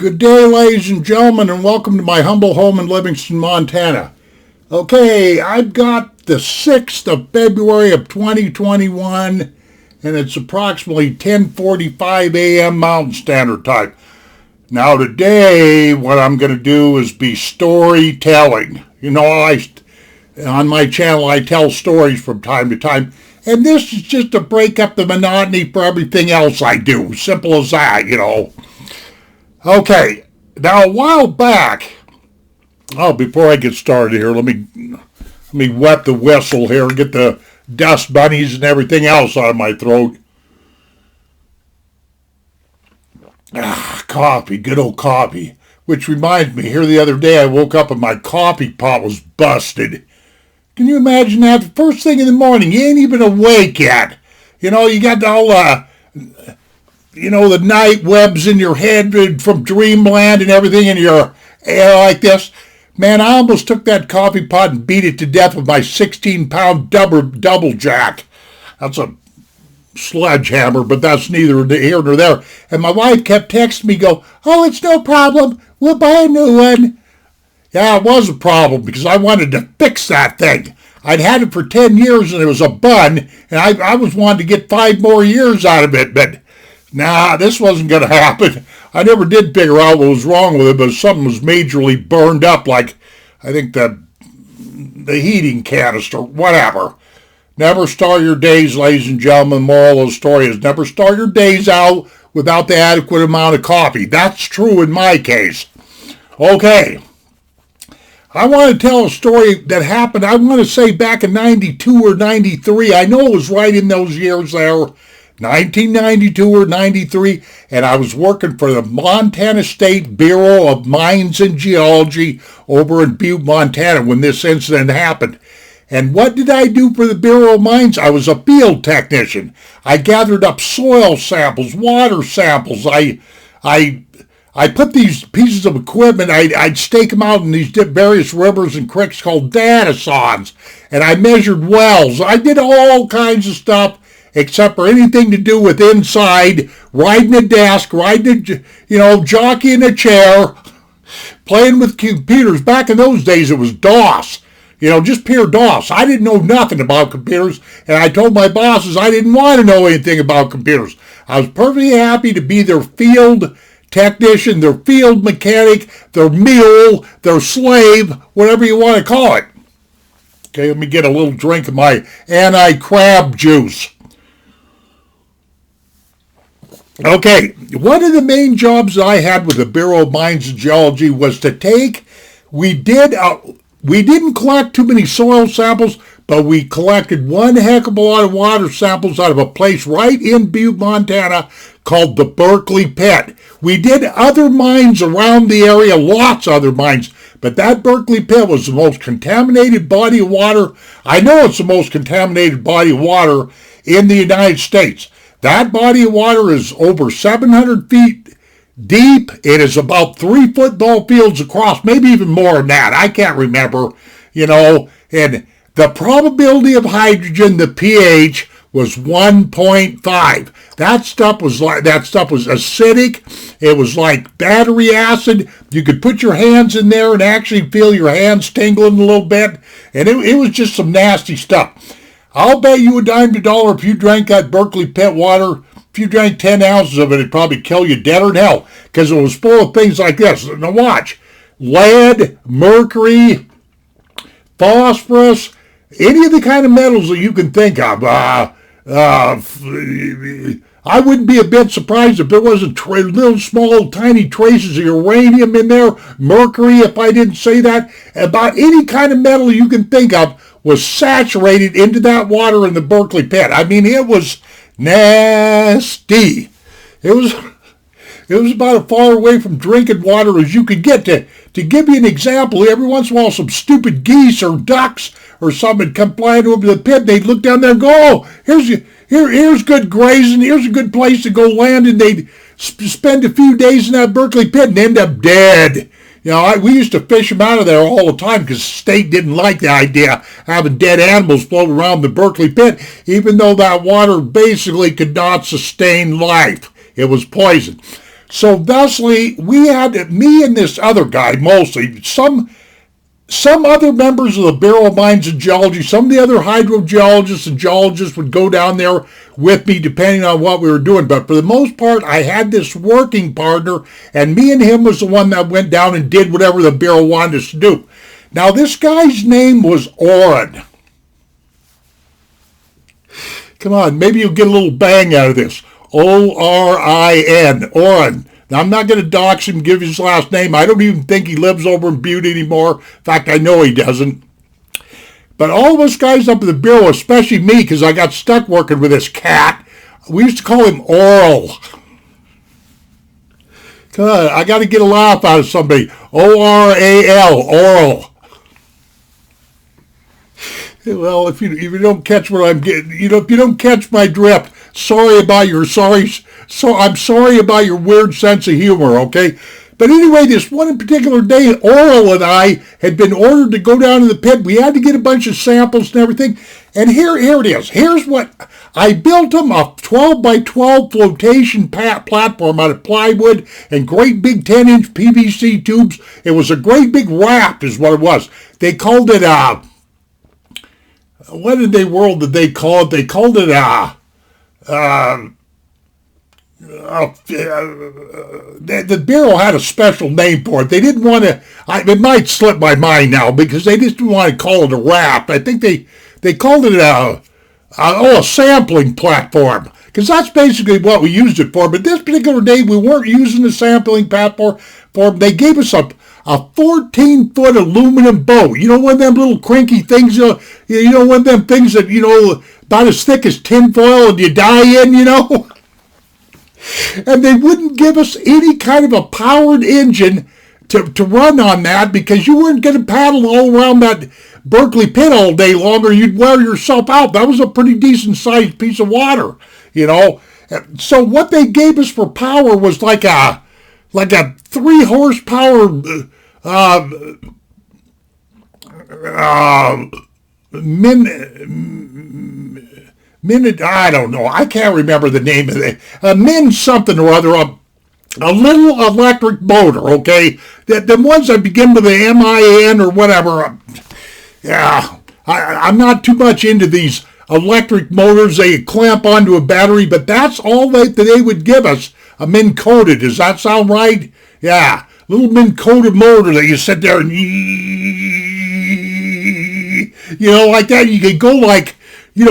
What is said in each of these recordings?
Good day, ladies and gentlemen, and welcome to my humble home in Livingston, Montana. Okay, I've got the 6th of February of 2021, and it's approximately 10:45 a.m. Mountain Standard Time. Now today, what I'm going to do is be storytelling. On my channel, I tell stories from time to time, and this is just to break up the monotony for everything else I do. Simple as that, Okay, now a while back, before I get started here, let me wet the whistle here and get the dust bunnies and everything else out of my throat. Coffee, good old coffee. Which reminds me, here the other day I woke up and my coffee pot was busted. Can you imagine that? The first thing in the morning, you ain't even awake yet. You got all the night webs in your head from dreamland and everything in your air like this. Man, I almost took that coffee pot and beat it to death with my 16-pound double jack. That's a sledgehammer, but that's neither here nor there. And my wife kept texting me, it's no problem. We'll buy a new one. Yeah, it was a problem because I wanted to fix that thing. I'd had it for 10 years and it was a bun, and I was wanting to get 5 more years out of it, but nah, this wasn't going to happen. I never did figure out what was wrong with it, but something was majorly burned up, like I think the heating canister, whatever. Never start your days, ladies and gentlemen. Moral of the story is never start your days out without the adequate amount of coffee. That's true in my case. Okay. I want to tell a story that happened, I want to say back in 92 or 93. I know it was right in those years there. 1992 or 93, and I was working for the Montana State Bureau of Mines and Geology over in Butte, Montana when this incident happened. And what did I do for the Bureau of Mines? I was a field technician. I gathered up soil samples, water samples. I put these pieces of equipment, I'd stake them out in these various rivers and creeks called datasons, and I measured wells. I did all kinds of stuff except for anything to do with inside, riding a desk, jockeying a chair, playing with computers. Back in those days, it was DOS, just pure DOS. I didn't know nothing about computers, and I told my bosses I didn't want to know anything about computers. I was perfectly happy to be their field technician, their field mechanic, their mule, their slave, whatever you want to call it. Okay, let me get a little drink of my anti-crab juice. Okay, one of the main jobs I had with the Bureau of Mines and Geology was to we didn't collect too many soil samples, but we collected one heck of a lot of water samples out of a place right in Butte, Montana called the Berkeley Pit. We did other mines around the area, lots of other mines, but that Berkeley Pit was the most contaminated body of water. I know it's the most contaminated body of water in the United States. That body of water is over 700 feet deep. It is about 3 football fields across, maybe even more than that. I can't remember, and the probability of hydrogen, the pH, was 1.5. That stuff was acidic. It was like battery acid. You could put your hands in there and actually feel your hands tingling a little bit, and it was just some nasty stuff. I'll bet you a dime to a dollar if you drank that Berkeley Pit water, if you drank 10 ounces of it, it'd probably kill you dead or in hell, because it was full of things like this. Now watch. Lead, mercury, phosphorus, any of the kind of metals that you can think of. I wouldn't be a bit surprised if there wasn't little small tiny traces of uranium in there, mercury, if I didn't say that. About any kind of metal you can think of was saturated into that water in the Berkeley Pit. I mean, it was nasty. It was about as far away from drinking water as you could get. To give you an example, every once in a while some stupid geese or ducks or something would come flying over the pit. They'd look down there and go, here's good grazing, here's a good place to go land, and they'd spend a few days in that Berkeley Pit and end up dead. We used to fish them out of there all the time because the state didn't like the idea of having dead animals float around the Berkeley Pit, even though that water basically could not sustain life. It was poison. So thusly, we had, me and this other guy mostly, some other members of the Bureau of Mines and Geology, some of the other hydrogeologists and geologists would go down there with me depending on what we were doing. But for the most part, I had this working partner, and me and him was the one that went down and did whatever the Bureau wanted us to do. Now, this guy's name was Boren. Come on, maybe you'll get a little bang out of this. O-R-I-N, Boren. Now, I'm not going to dox him, give his last name. I don't even think he lives over in Butte anymore. In fact, I know he doesn't. But all of us guys up at the Bureau, especially me, because I got stuck working with this cat, we used to call him Oral. Come on, I got to get a laugh out of somebody. O-R-A-L, Oral. Well, if you don't catch what I'm getting, if you don't catch my drift, I'm sorry about your weird sense of humor, okay? But anyway, this one particular day, Oral and I had been ordered to go down to the pit. We had to get a bunch of samples and everything. And here it is. Here's what I built them: a 12 by 12 flotation platform out of plywood and great big 10-inch PVC tubes. It was a great big raft is what it was. They called it what did they call it? They called it the Bureau had a special name for it. They didn't want to, it might slip my mind now, because they just didn't want to call it a raft. I think they called it a sampling platform, because that's basically what we used it for. But this particular day, we weren't using the sampling platform. They gave us a 14-foot aluminum boat. You know, one of them little cranky things, one of them things that, about as thick as tinfoil and you die in, And they wouldn't give us any kind of a powered engine to run on that, because you weren't going to paddle all around that Berkeley pit all day long, or you'd wear yourself out. That was a pretty decent-sized piece of water, So what they gave us for power was like a 3 horsepower I don't know. I can't remember the name of it. Min something or other. A little electric motor, okay? The ones that begin with the MIN or whatever. Yeah, I'm not too much into these electric motors. They clamp onto a battery, but that's all they would give us. A Min coated. Does that sound right? Yeah, little Min coated motor that you sit there and like that. You could go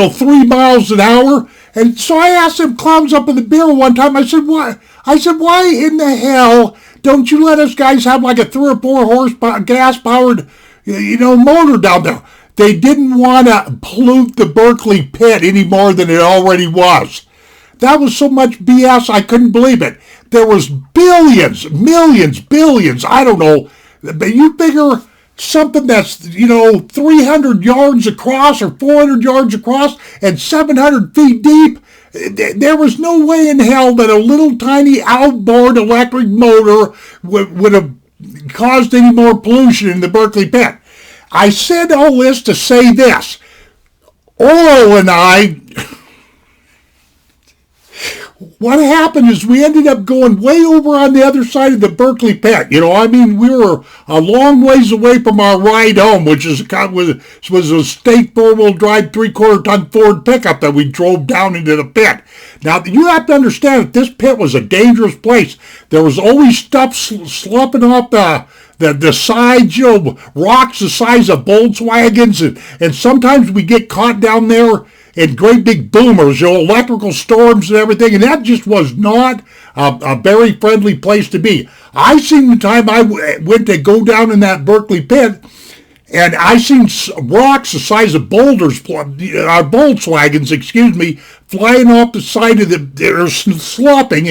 3 miles an hour. And so I asked them clowns up in the Bureau one time, I said, why in the hell don't you let us guys have like a 3 or 4 horsepower gas-powered, motor down there? They didn't want to pollute the Berkeley pit any more than it already was. That was so much BS, I couldn't believe it. There was billions, millions, billions, I don't know. But you figure something that's, 300 yards across or 400 yards across and 700 feet deep, there was no way in hell that a little tiny outboard electric motor would have caused any more pollution in the Berkeley pit. I said all this to say this. Oral and I, what happened is we ended up going way over on the other side of the Berkeley pit. We were a long ways away from our ride home, which was a state 4-wheel drive 3/4 ton Ford pickup that we drove down into the pit. Now, you have to understand that this pit was a dangerous place. There was always stuff slopping off the sides, rocks the size of Volkswagens, and sometimes we get caught down there in great big boomers, electrical storms and everything, and that just was not a very friendly place to be. I seen the time I went to go down in that Berkeley pit, and I seen rocks the size of boulders, Volkswagens, flying off the side of or slopping,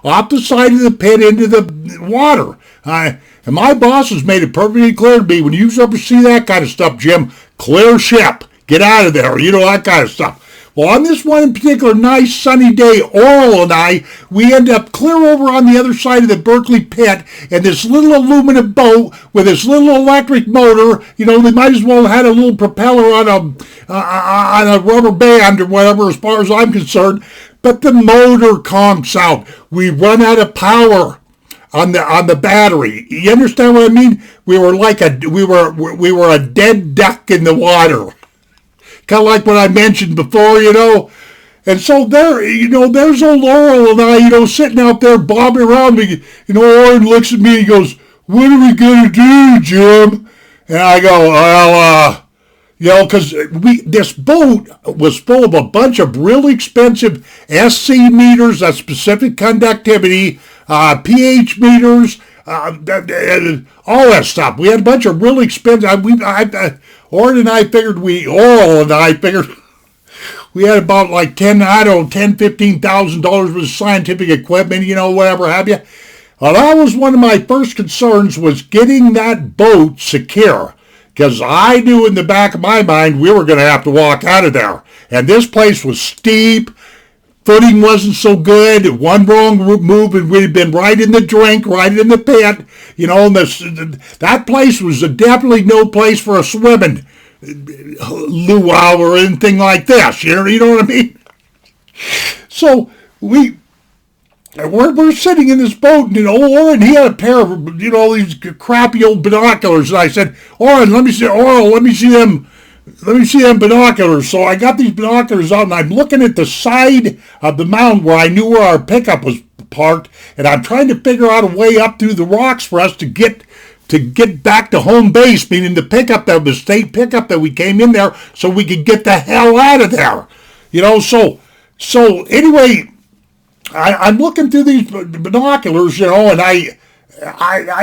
off the side of the pit into the water. And my boss has made it perfectly clear to me, when you ever see that kind of stuff, Jim, clear ship. Get out of there, that kind of stuff. Well, on this one in particular nice sunny day, Oral and I, we end up clear over on the other side of the Berkeley pit in this little aluminum boat with this little electric motor. They might as well have had a little propeller on a rubber band or whatever, as far as I'm concerned. but the motor conks out. We run out of power on the battery. You understand what I mean? We were a dead duck in the water. Kind of like what I mentioned before, And so there's old Oral and I, sitting out there bobbing around me. Oren looks at me and he goes, "What are we going to do, Jim?" And I go, "Well, because this boat was full of a bunch of really expensive SC meters, that's specific conductivity, pH meters, all that stuff. We had a bunch of really expensive. Oral and I figured we had about like $15,000 worth of scientific equipment, whatever have you. Well, that was one of my first concerns, was getting that boat secure. Because I knew in the back of my mind we were going to have to walk out of there. And this place was steep. Footing wasn't so good. One wrong move and we'd been right in the drink, right in the pit. And that place was definitely no place for a swimming luau or anything like this. You know what I mean? So we're sitting in this boat, and Oren, he had a pair of, these crappy old binoculars. And I said, Oren, let me see them binoculars. So I got these binoculars out, and I'm looking at the side of the mountain where I knew where our pickup was parked, and I'm trying to figure out a way up through the rocks for us to get back to home base, meaning the state pickup that we came in there, so we could get the hell out of there. So anyway, I'm looking through these binoculars, and I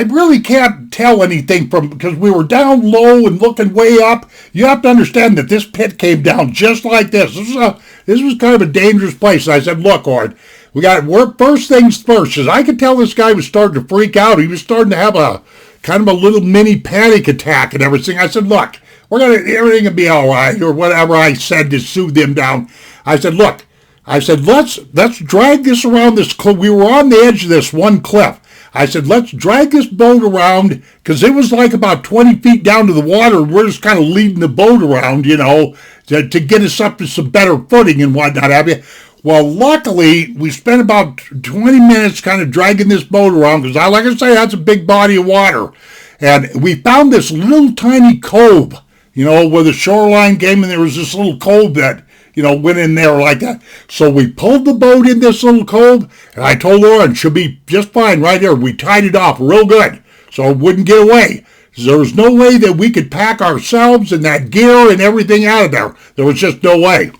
really can't tell anything because we were down low and looking way up. You have to understand that this pit came down just like this. This was kind of a dangerous place. And I said, "Look, Ord, we got to work first things first." Because I could tell this guy was starting to freak out. He was starting to have a kind of a little mini panic attack and everything. I said, "Look, everything will be all right," or whatever I said to soothe him down. I said, "Look," I said, let's drag this around this cliff. We were on the edge of this one cliff. I said, let's drag this boat around, because it was like about 20 feet down to the water. We're just kind of leading the boat around, to get us up to some better footing and whatnot, have you? Well, luckily, we spent about 20 minutes kind of dragging this boat around, because like I say, that's a big body of water. And we found this little tiny cove, where the shoreline came, and there was this little cove that, went in there like that. So we pulled the boat in this little cove, and I told Lauren, she'll be just fine right here. We tied it off real good so it wouldn't get away. There was no way that we could pack ourselves and that gear and everything out of there. There was just no way.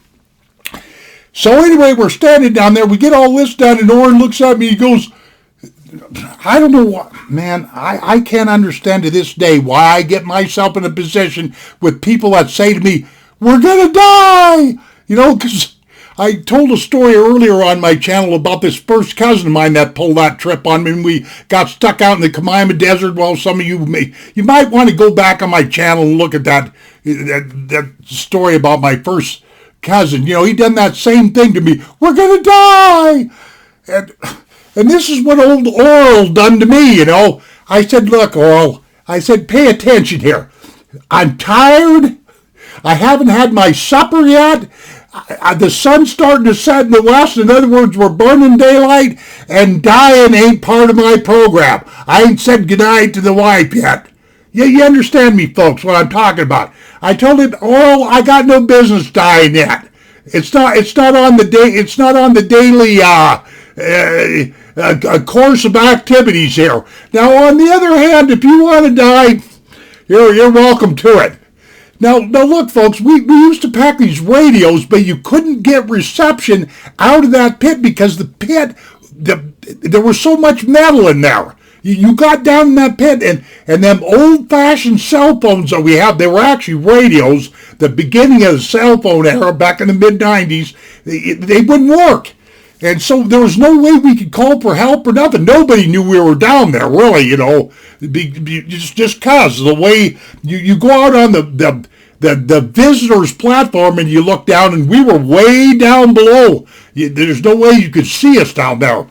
So anyway, we're standing down there. We get all this done, and Oren looks at me. He goes, I don't know what, man, I can't understand to this day why I get myself in a position with people that say to me, "We're going to die." Because I told a story earlier on my channel about this first cousin of mine that pulled that trip on me, and we got stuck out in the Kaimana Desert. Well, some of you might want to go back on my channel and look at that story about my first cousin. He done that same thing to me. "We're going to die." And this is what old Oral done to me, I said, "Look, Oral," I said, "pay attention here. I'm tired. I haven't had my supper yet. The sun's starting to set in the west. In other words, we're burning daylight, and dying ain't part of my program. I ain't said goodnight to the wife yet." You understand me, folks, what I'm talking about. I told him, "Oral, I got no business dying yet. It's not on the daily course of activities here. Now, on the other hand, if you want to die, you're welcome to it." Now look, folks, we used to pack these radios, but you couldn't get reception out of that pit because the pit, there was so much metal in there. You got down in that pit, and them old-fashioned cell phones that we have, they were actually radios, the beginning of the cell phone era back in the mid-90s, they wouldn't work. And so there was no way we could call for help or nothing. Nobody knew we were down there, really, just because the way you go out on the visitor's platform and you look down, and we were way down below. There's no way you could see us down there.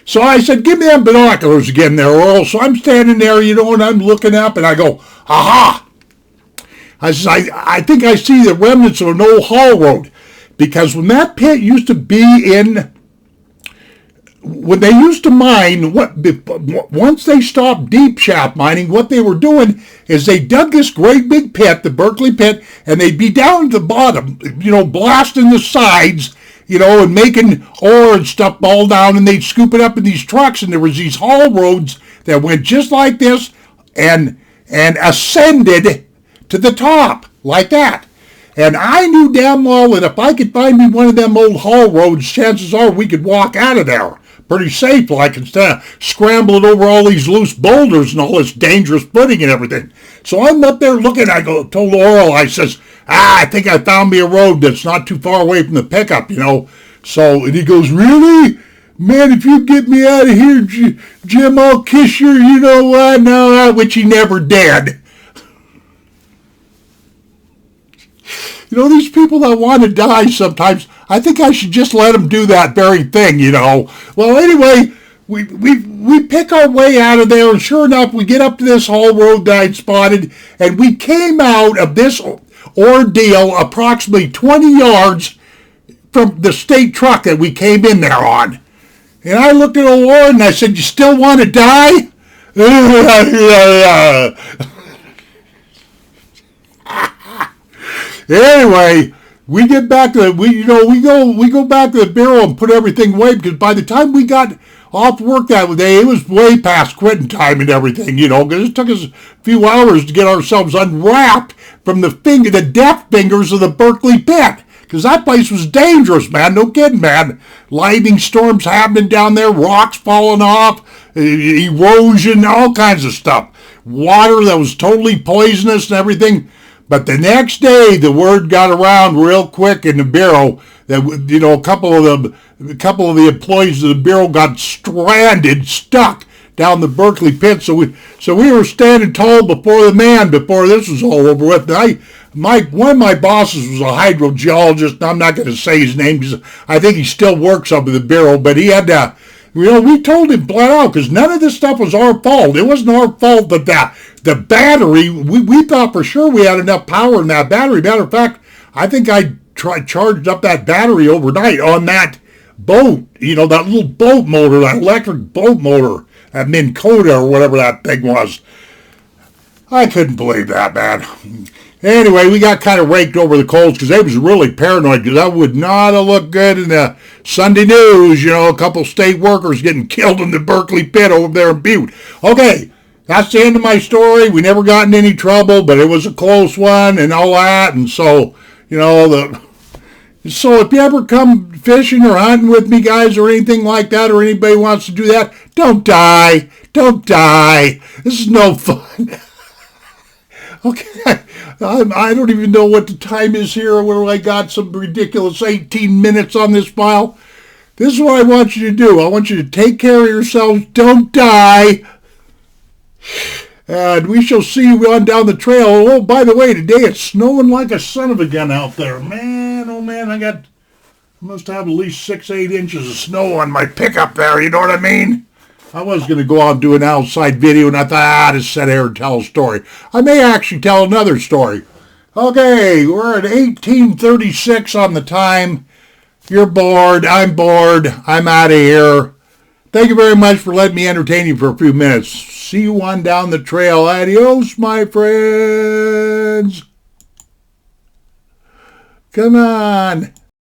So I said, "Give me them binoculars again there, Earl." So I'm standing there, and I'm looking up, and I go, "Aha!" I said, I think I see the remnants of an old haul road. Because when that pit used to be when they used to mine, once they stopped deep shaft mining, what they were doing is they dug this great big pit, the Berkeley pit, and they'd be down at the bottom, blasting the sides, and making ore and stuff all down, and they'd scoop it up in these trucks, and there was these haul roads that went just like this and ascended to the top, like that. And I knew damn well that if I could find me one of them old haul roads, chances are we could walk out of there pretty safe, like, instead of scrambling over all these loose boulders and all this dangerous footing and everything. So I'm up there looking, told Oral, I says, I think I found me a road that's not too far away from the pickup, So, and he goes, really? Man, if you get me out of here, Jim, I'll kiss your, no, which he never did. These people that want to die sometimes, I think I should just let them do that very thing, Well, anyway, we pick our way out of there, and sure enough, we get up to this haul road that I'd spotted, and we came out of this ordeal approximately 20 yards from the state truck that we came in there on. And I looked at old Warren and I said, you still want to die? Anyway, we get back to we go back to the bureau and put everything away, because by the time we got off work that day, it was way past quitting time and everything, because it took us a few hours to get ourselves unwrapped from the death fingers of the Berkeley pit, because that place was dangerous, man. No kidding, man. Lightning storms happening down there, rocks falling off, erosion, all kinds of stuff. Water that was totally poisonous and everything. But the next day, the word got around real quick in the bureau that a couple of the employees of the bureau got stuck down the Berkeley pit. So we were standing tall before the man before this was all over with. And one of my bosses was a hydrogeologist, and I'm not going to say his name because I think he still works up at the bureau. But he had to. We told him flat out, because none of this stuff was our fault. It wasn't our fault that the battery, we thought for sure we had enough power in that battery. Matter of fact, I think I charged up that battery overnight on that boat, that little boat motor, that electric boat motor, that Minn Kota or whatever that thing was. I couldn't believe that, man. Anyway, we got kind of raked over the coals because they was really paranoid, because that would not have looked good in the Sunday news, a couple state workers getting killed in the Berkeley pit over there in Butte. Okay, that's the end of my story. We never got in any trouble, but it was a close one and all that. And so, so if you ever come fishing or hunting with me, guys, or anything like that, or anybody wants to do that, don't die. Don't die. This is no fun. Okay, I don't even know what the time is here, where I got some ridiculous 18 minutes on this file. This is what I want you to do. I want you to take care of yourselves. Don't die. And we shall see you on down the trail. Oh, by the way, today it's snowing like a son of a gun out there. Man, oh man, I must have at least 6-8 inches of snow on my pickup there, you know what I mean? I was going to go out and do an outside video, and I thought, I'll just sit here and tell a story. I may actually tell another story. Okay, we're at 18:36 on the time. You're bored. I'm bored. I'm out of here. Thank you very much for letting me entertain you for a few minutes. See you on down the trail. Adios, my friends. Come on.